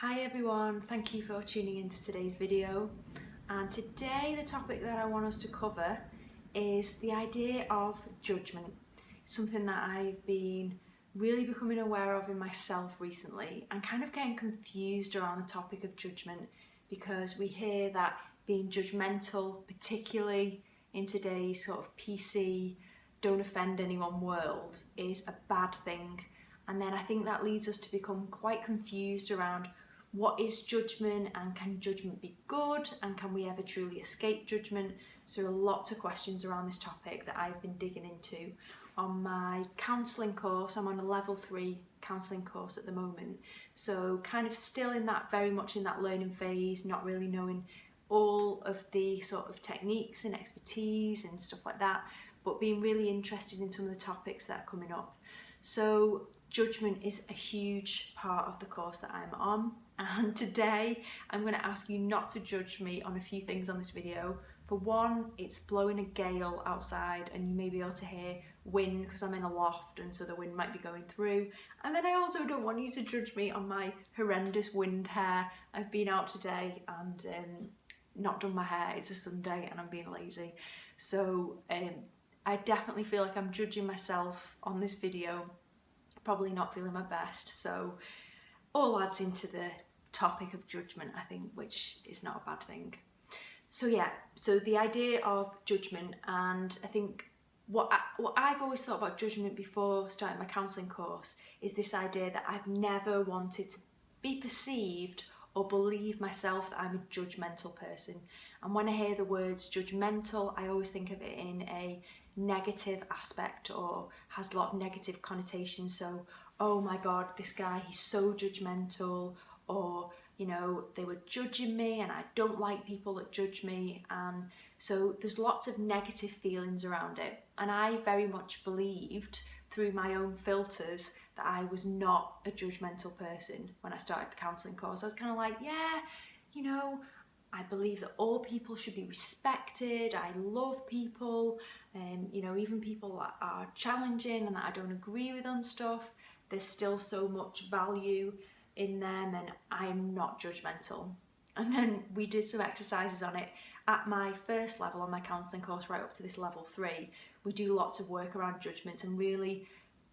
Hi everyone, thank you for tuning into today's video. And today the topic that I want us to cover is the idea of judgment. Something that I've been really becoming aware of in myself recently and kind of getting confused around the topic of judgment, because we hear that being judgmental, particularly in today's sort of PC, don't offend anyone world, is a bad thing. And then I think that leads us to become quite confused around what is judgment, and can judgment be good, and can we ever truly escape judgment? So there are lots of questions around this topic that I've been digging into on my counselling course. I'm on a level 3 counselling course at the moment, so kind of still in that, very much in that learning phase, not really knowing all of the sort of techniques and expertise and stuff like that, but being really interested in some of the topics that are coming up. So judgment is a huge part of the course that I'm on, and today I'm going to ask you not to judge me on a few things on this video. For one, it's blowing a gale outside and you may be able to hear wind because I'm in a loft and so the wind might be going through. And then I also don't want you to judge me on my horrendous wind hair. I've been out today and not done my hair. It's a Sunday and I'm being lazy, so I definitely feel like I'm judging myself on this video, probably not feeling my best, so all adds into the topic of judgment, I think, which is not a bad thing. So yeah, so the idea of judgment, and I think what I've always thought about judgment before starting my counselling course is this idea that I've never wanted to be perceived or believe myself that I'm a judgmental person. And when I hear the words judgmental, I always think of it in a negative aspect, or has a lot of negative connotations. So, oh my god, this guy, he's so judgmental, or you know, they were judging me and I don't like people that judge me. And so there's lots of negative feelings around it, and I very much believed through my own filters that I was not a judgmental person when I started the counselling course. I was kind of like, yeah, you know, I believe that all people should be respected. I love people, you know, even people that are challenging and that I don't agree with on stuff, there's still so much value in them, and I'm not judgmental. And then we did some exercises on it at my first level on my counselling course, right up to this level 3. We do lots of work around judgments and really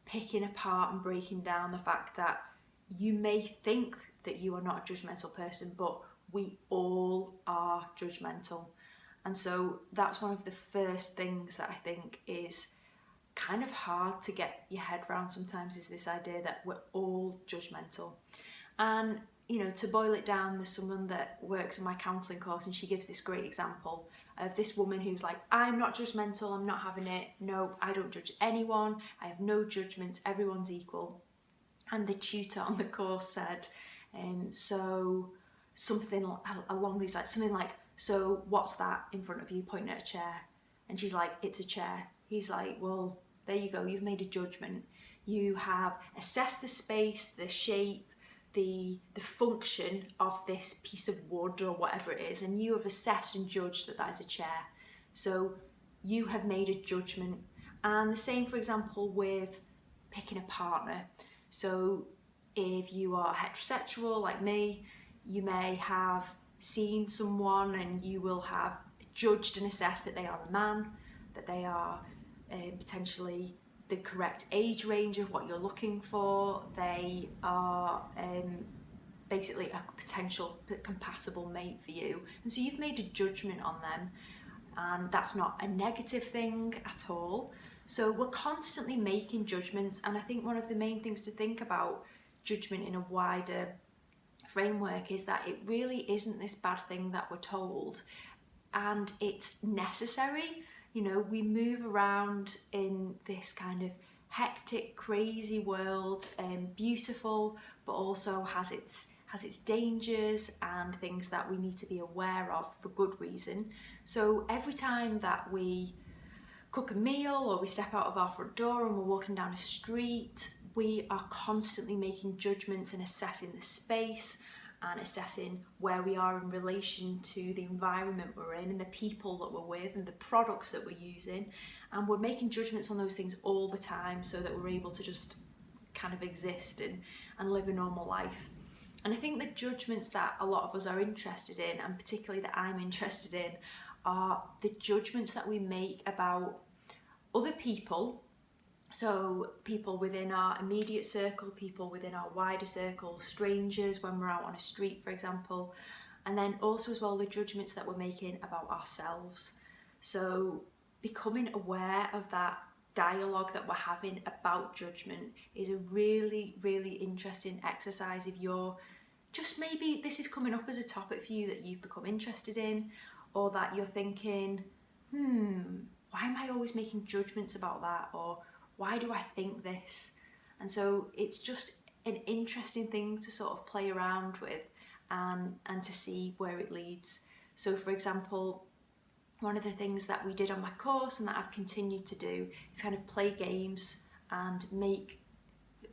picking apart and breaking down the fact that you may think that you are not a judgmental person, but we all are judgmental. And so that's one of the first things that I think is kind of hard to get your head around sometimes, is this idea that we're all judgmental. And you know, to boil it down, there's someone that works in my counselling course and she gives this great example of this woman who's like, I'm not judgmental, I'm not having it, no, I don't judge anyone, I have no judgments, everyone's equal. And the tutor on the course said, so something along these lines, something like, so what's that in front of you, pointing at a chair? And she's like, it's a chair. He's like, well, there you go, you've made a judgment. You have assessed the space, the shape, the function of this piece of wood or whatever it is, and you have assessed and judged that that is a chair. So you have made a judgment. And the same, for example, with picking a partner. So if you are heterosexual like me, you may have seen someone and you will have judged and assessed that they are a man, that they are potentially the correct age range of what you're looking for, they are basically a potential compatible mate for you, and so you've made a judgment on them, and that's not a negative thing at all. So we're constantly making judgments, and I think one of the main things to think about judgment in a wider framework is that it really isn't this bad thing that we're told, and it's necessary. You know, we move around in this kind of hectic, crazy world, beautiful, but also has its dangers and things that we need to be aware of for good reason. So every time that we cook a meal or we step out of our front door and we're walking down a street, we are constantly making judgments and assessing the space and assessing where we are in relation to the environment we're in and the people that we're with and the products that we're using, and we're making judgments on those things all the time so that we're able to just kind of exist and live a normal life. And I think the judgments that a lot of us are interested in, and particularly that I'm interested in, are the judgments that we make about other people. So people within our immediate circle, people within our wider circle, strangers when we're out on a street, for example. And then also as well the judgments that we're making about ourselves. So becoming aware of that dialogue that we're having about judgment is a really, really interesting exercise. If you're just, maybe this is coming up as a topic for you that you've become interested in, or that you're thinking, why am I always making judgments about that? Or why do I think this? And so it's just an interesting thing to sort of play around with and to see where it leads. So for example, one of the things that we did on my course and that I've continued to do is kind of play games and make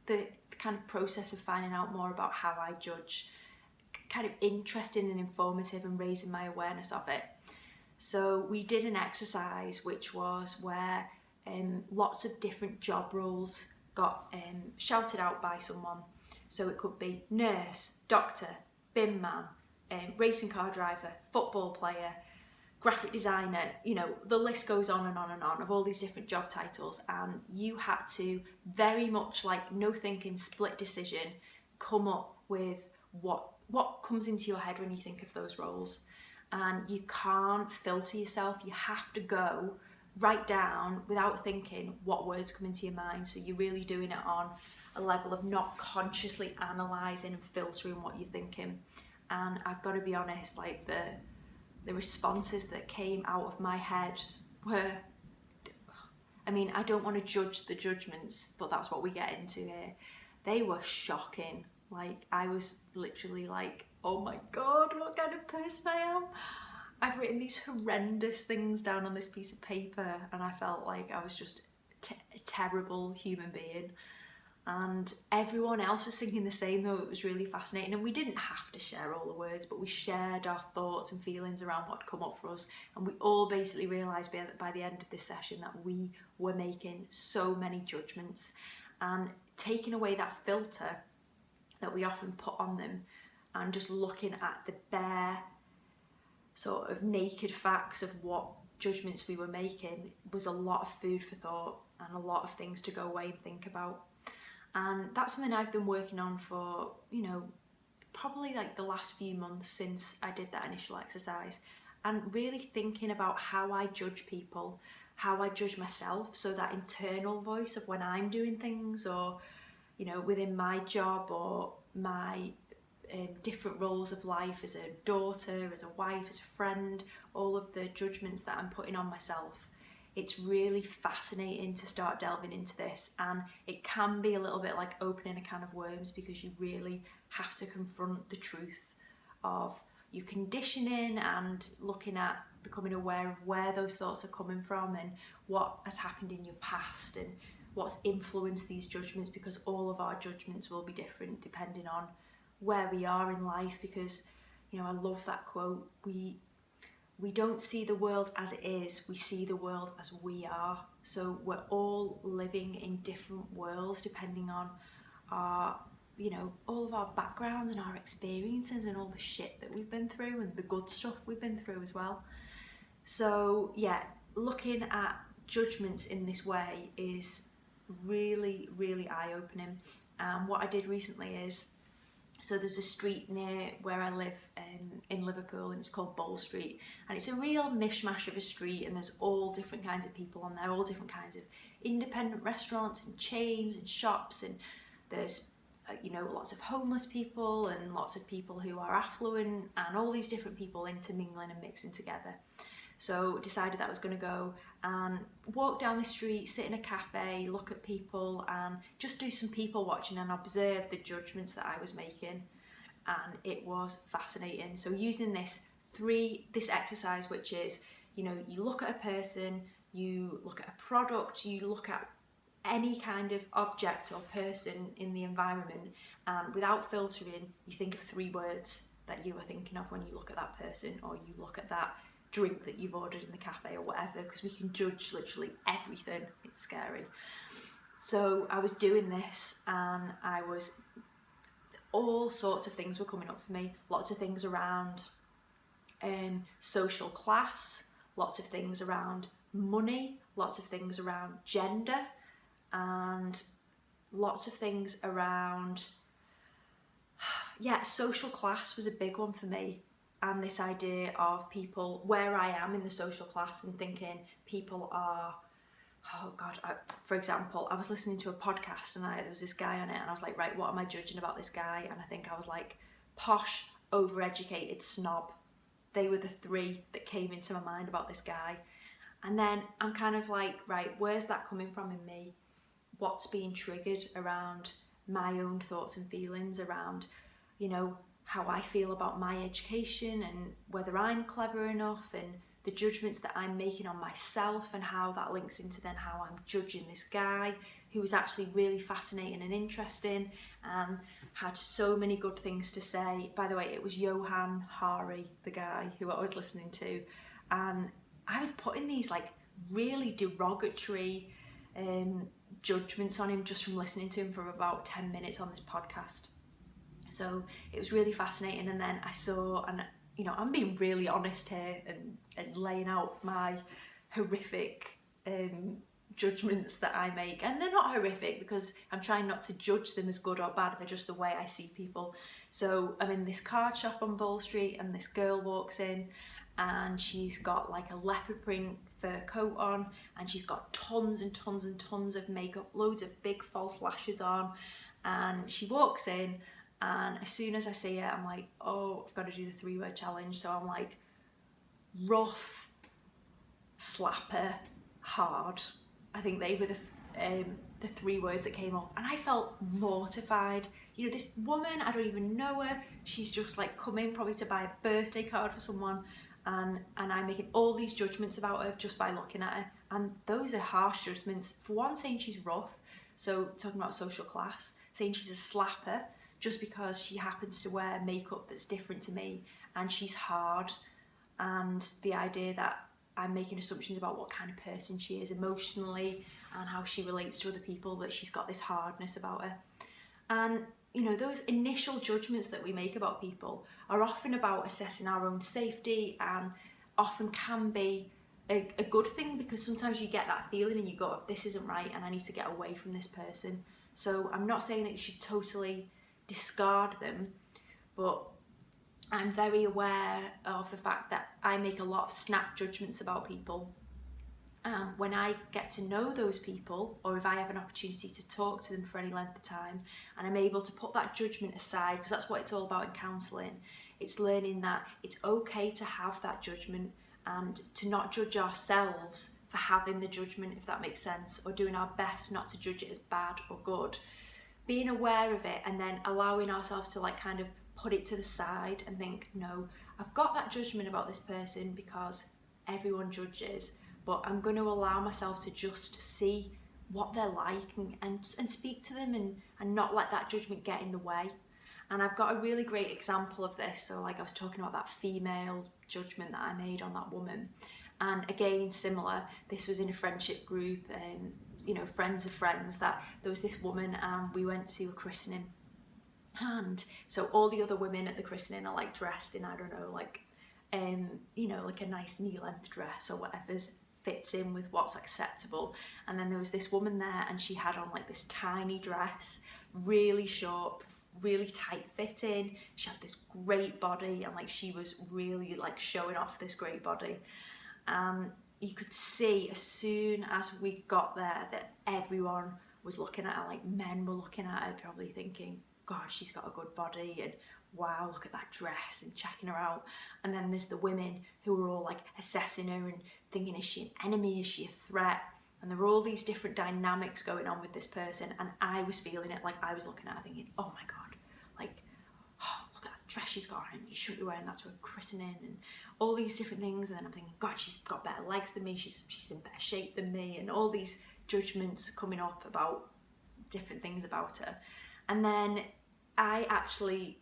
the kind of process of finding out more about how I judge kind of interesting and informative and raising my awareness of it. So we did an exercise which was where lots of different job roles got shouted out by someone. So it could be nurse, doctor, bin man, racing car driver, football player, graphic designer, you know, the list goes on and on and on of all these different job titles, and you had to, very much like no thinking, split decision, come up with what comes into your head when you think of those roles. And you can't filter yourself, you have to go right down without thinking what words come into your mind. So you're really doing it on a level of not consciously analysing and filtering what you're thinking. And I've got to be honest, like the responses that came out of my head were, I mean, I don't want to judge the judgments, but that's what we get into here. They were shocking. Like, I was literally like, oh my God, what kind of person I am. I've written these horrendous things down on this piece of paper, and I felt like I was just a terrible human being. And everyone else was thinking the same, though. It was really fascinating, and we didn't have to share all the words, but we shared our thoughts and feelings around what had come up for us, and we all basically realised by the end of this session that we were making so many judgments, and taking away that filter that we often put on them and just looking at the bare sort of naked facts of what judgments we were making was a lot of food for thought and a lot of things to go away and think about. And that's something I've been working on for, you know, probably like the last few months since I did that initial exercise, and really thinking about how I judge people, how I judge myself. So that internal voice of when I'm doing things, or, you know, within my job or my different roles of life as a daughter, as a wife, as a friend, all of the judgments that I'm putting on myself. It's really fascinating to start delving into this, and it can be a little bit like opening a can of worms, because you really have to confront the truth of your conditioning and looking at becoming aware of where those thoughts are coming from and what has happened in your past and what's influenced these judgments, because all of our judgments will be different depending on where we are in life. Because, you know, I love that quote, we don't see the world as it is, we see the world as we are. So we're all living in different worlds depending on our, you know, all of our backgrounds and our experiences and all the shit that we've been through and the good stuff we've been through as well. So yeah, looking at judgments in this way is really, really eye-opening. What I did recently is, so there's a street near where I live in Liverpool, and it's called Bowl Street, and it's a real mishmash of a street, and there's all different kinds of people on there, all different kinds of independent restaurants and chains and shops, and there's you know, lots of homeless people and lots of people who are affluent, and all these different people intermingling and mixing together. So decided that I was going to go and walk down the street, sit in a cafe, look at people and just do some people watching and observe the judgments that I was making. And it was fascinating. So using this exercise, which is, you know, you look at a person, you look at a product, you look at any kind of object or person in the environment, and without filtering, you think of 3 words that you are thinking of when you look at that person, or you look at that drink that you've ordered in the cafe or whatever, because we can judge literally everything. It's scary. So I was doing this, and I was all sorts of things were coming up for me. Lots of things around social class, lots of things around money, lots of things around gender, and lots of things around, social class was a big one for me. And this idea of people, where I am in the social class, and thinking people are, for example, I was listening to a podcast and there was this guy on it, and I was like, right, what am I judging about this guy? And I think I was like, posh, overeducated snob. They were the three that came into my mind about this guy. And then I'm kind of like, right, where's that coming from in me? What's being triggered around my own thoughts and feelings around, how I feel about my education and whether I'm clever enough, and the judgments that I'm making on myself, and how that links into then how I'm judging this guy who was actually really fascinating and interesting and had so many good things to say. By the way, it was Johann Hari, the guy who I was listening to, and I was putting these like really derogatory judgments on him just from listening to him for about 10 minutes on this podcast. So it was really fascinating. And then I saw, and I'm being really honest here and laying out my horrific judgments that I make. And they're not horrific because I'm trying not to judge them as good or bad, they're just the way I see people. So I'm in this card shop on Bowl Street, and this girl walks in, and she's got like a leopard print fur coat on, and she's got tons and tons and tons of makeup, loads of big false lashes on, and she walks in, and as soon as I see her, I'm like, oh, I've got to do the 3-word challenge. So I'm like, rough, slap her, hard. I think they were the 3 words that came up, and I felt mortified. This woman, I don't even know her, she's just like come in probably to buy a birthday card for someone, and I'm making all these judgments about her just by looking at her. And those are harsh judgments. For one, saying she's rough, so talking about social class, saying she's a slapper just because she happens to wear makeup that's different to me, and she's hard, and the idea that I'm making assumptions about what kind of person she is emotionally and how she relates to other people, that she's got this hardness about her. And those initial judgments that we make about people are often about assessing our own safety, and often can be a good thing, because sometimes you get that feeling and you go, if this isn't right and I need to get away from this person. So I'm not saying that you should totally discard them, but I'm very aware of the fact that I make a lot of snap judgments about people. When I get to know those people, or if I have an opportunity to talk to them for any length of time, and I'm able to put that judgment aside, because that's what it's all about in counselling. It's learning that it's okay to have that judgment, and to not judge ourselves for having the judgment, if that makes sense, or doing our best not to judge it as bad or good. Being aware of it, and then allowing ourselves to like kind of put it to the side and think, no, I've got that judgment about this person because everyone judges, but I'm going to allow myself to just see what they're like, and speak to them, and not let that judgment get in the way. And I've got a really great example of this. So like I was talking about that female judgment that I made on that woman, and again, similar, this was in a friendship group, and friends of friends, that there was this woman, and we went to a christening. And so all the other women at the christening are like dressed in, I don't know, like like a nice knee-length dress or whatever fits in with what's acceptable. And then there was this woman there, and she had on like this tiny dress, really short, really tight fitting. She had this great body, and like she was really like showing off this great body. You could see as soon as we got there that everyone was looking at her, like men were looking at her probably thinking, God, she's got a good body, and wow, look at that dress, and checking her out. And then there's the women who were all like assessing her and thinking, is she an enemy, is she a threat? And there were all these different dynamics going on with this person, and I was feeling it. Like I was looking at her thinking, oh my God, like, oh, look at that dress she's got on, and you shouldn't be wearing that to a christening, and all these different things. And then I'm thinking, God, she's got better legs than me, she's in better shape than me, and all these judgments coming up about different things about her. And then I actually,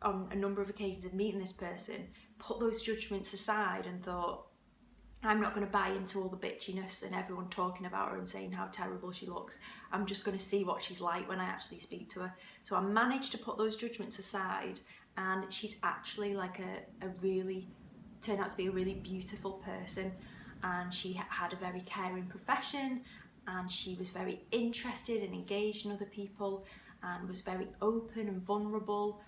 on a number of occasions of meeting this person, put those judgments aside and thought, I'm not going to buy into all the bitchiness and everyone talking about her and saying how terrible she looks. I'm just going to see what she's like when I actually speak to her. So I managed to put those judgments aside, and she's actually like turned out to be a really beautiful person, and she had a very caring profession, and she was very interested and engaged in other people, and was very open and vulnerable.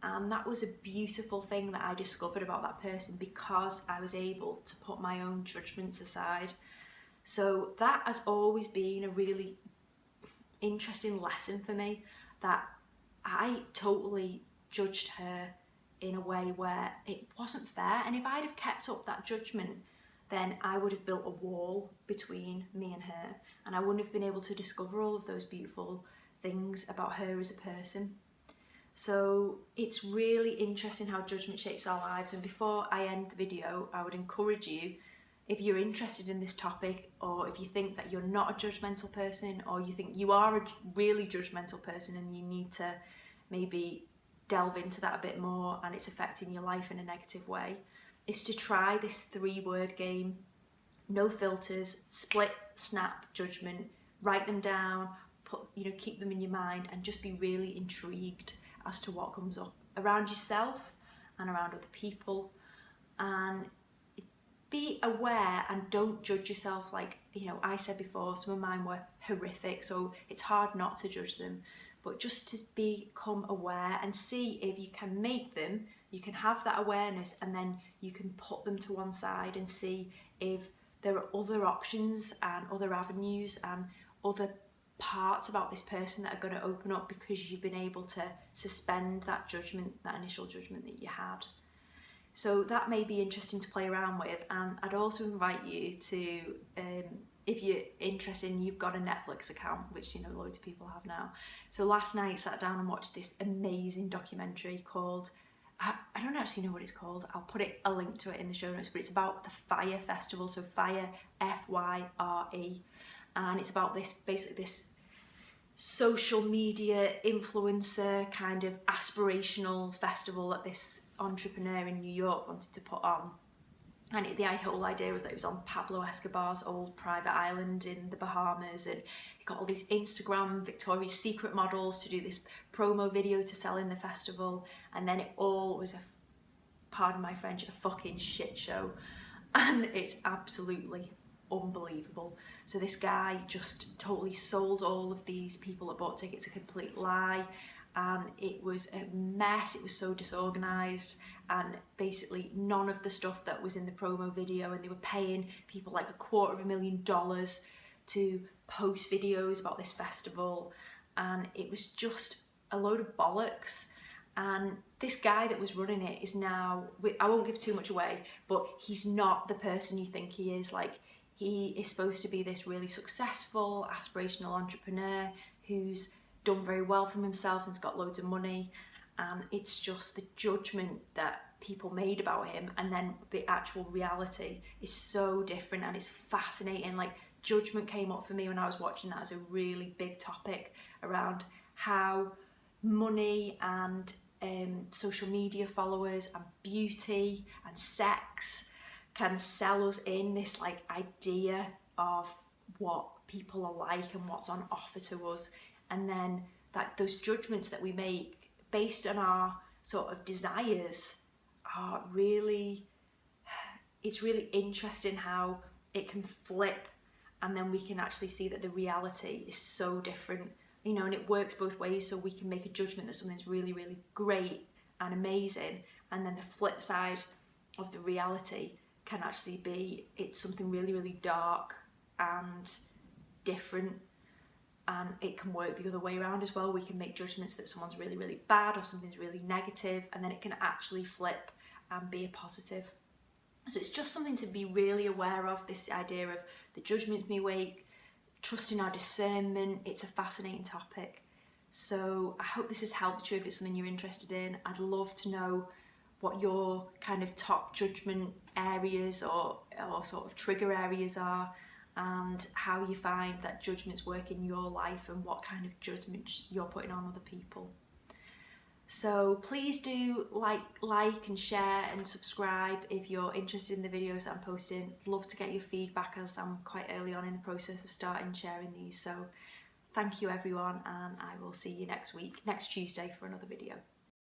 And that was a beautiful thing that I discovered about that person, because I was able to put my own judgments aside. So that has always been a really interesting lesson for me, that I totally judged her in a way where it wasn't fair. And if I'd have kept up that judgment, then I would have built a wall between me and her, and I wouldn't have been able to discover all of those beautiful things about her as a person. So it's really interesting how judgment shapes our lives. And before I end the video, I would encourage you, if you're interested in this topic, or if you think that you're not a judgmental person, or you think you are a really judgmental person and you need to maybe delve into that a bit more and it's affecting your life in a negative way, is to try this 3-word game. No filters, split, snap, judgment. Write them down, keep them in your mind, and just be really intrigued as to what comes up around yourself and around other people. And be aware and don't judge yourself. Like, I said before, some of mine were horrific, so it's hard not to judge them, but just to become aware and see if you can make them, you can have that awareness, and then you can put them to one side and see if there are other options and other avenues and other parts about this person that are going to open up, because you've been able to suspend that judgment, that initial judgment that you had. So that may be interesting to play around with. And I'd also invite you to, if you're interested and you've got a Netflix account, which loads of people have now. So last night sat down and watched this amazing documentary called, I don't actually know what it's called, I'll put a link to it in the show notes, but it's about the Fyre Festival, so Fyre, F-Y-R-E. And it's about this social media influencer kind of aspirational festival that this entrepreneur in New York wanted to put on. And the whole idea was that it was on Pablo Escobar's old private island in the Bahamas, and he got all these Instagram Victoria's Secret models to do this promo video to sell in the festival, and then it all was pardon my French, a fucking shit show. And it's absolutely unbelievable. So this guy just totally sold all of these people that bought tickets a complete lie, and it was a mess. It was so disorganized, and basically none of the stuff that was in the promo video, and they were paying people like $250,000 to post videos about this festival, and it was just a load of bollocks. And this guy that was running it is now, I won't give too much away, but he's not the person you think he is. Like, he is supposed to be this really successful, aspirational entrepreneur who's done very well for himself and's got loads of money. And it's just the judgment that people made about him, and then the actual reality is so different, and it's fascinating. Like, judgment came up for me when I was watching that as a really big topic around how money and social media followers and beauty and sex can sell us in this like idea of what people are like and what's on offer to us, and then that those judgments that we make based on our sort of desires are really, it's really interesting how it can flip, and then we can actually see that the reality is so different, and it works both ways. So we can make a judgment that something's really, really great and amazing, and then the flip side of the reality can actually be it's something really, really dark and different. And it can work the other way around as well. We can make judgments that someone's really, really bad or something's really negative, and then it can actually flip and be a positive. So it's just something to be really aware of, this idea of the judgments we make, trusting our discernment. It's a fascinating topic. So I hope this has helped you if it's something you're interested in. I'd love to know what your kind of top judgment areas or sort of trigger areas are, and how you find that judgments work in your life and what kind of judgments you're putting on other people. So please do like and share and subscribe if you're interested in the videos that I'm posting. I'd love to get your feedback as I'm quite early on in the process of starting sharing these. So thank you everyone, and I will see you next Tuesday for another video.